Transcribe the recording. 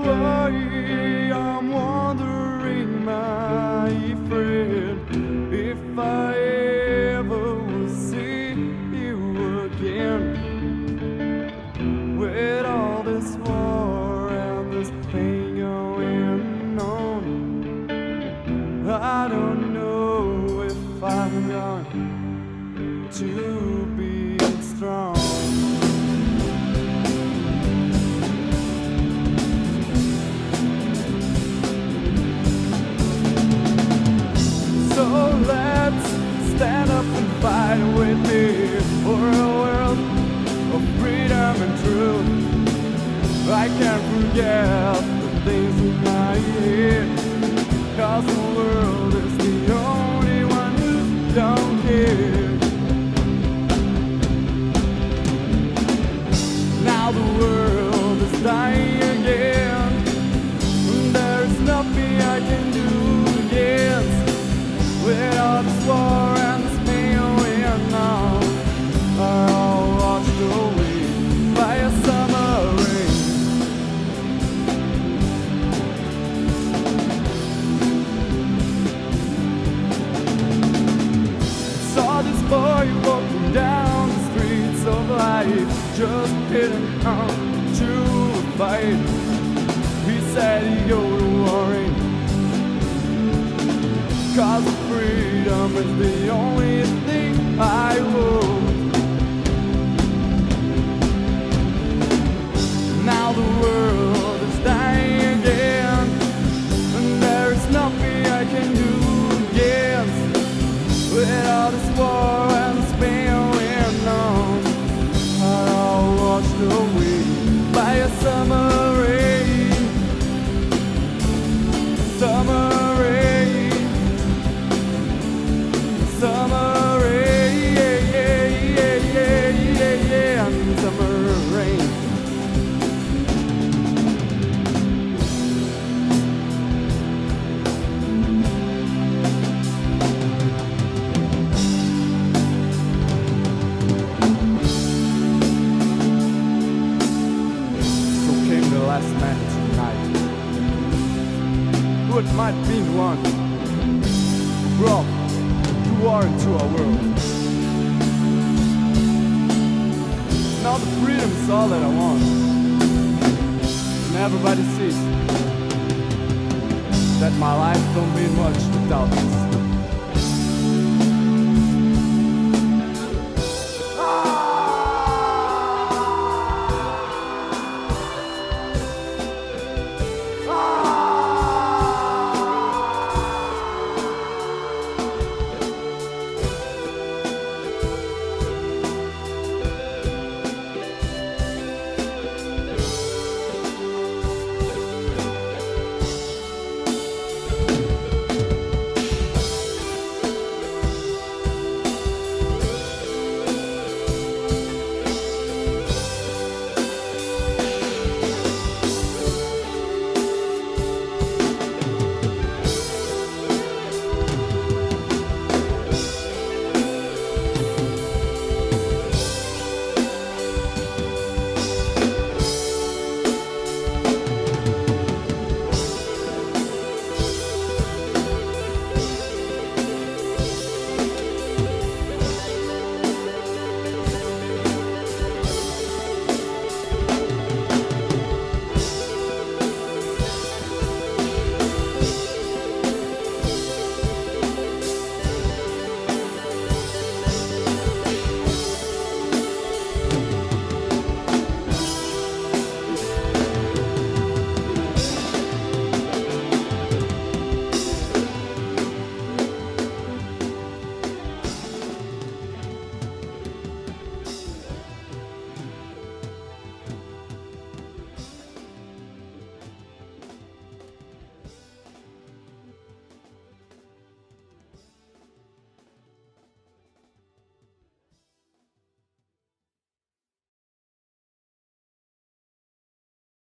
why I'm wondering, my friend, if I ever will see you again. With all this war and this pain going on, I don't know if I'm going to be strong. So let's stand up and fight with me for a world of freedom and truth. I can't forget the things in my head, 'cause the world is the only one who don't care. Now the world is dying again, there's nothing I can do against. With all this war and this pain going on, are all washed away by a summer rain. Saw this boy walking down the streets of life, just getting on to a fight. He said he'd go to war, 'cause freedom is the only thing I want. Now the world is dying again, and there is nothing I can do against. With all this war and this pain going on, are all washed away by a summer rain. Summer rain. Summer rain, summer rain. So came the last man tonight, who it might be the one who brought war into our world. Now the freedom is all that I want, and everybody sees that my life don't mean much without this.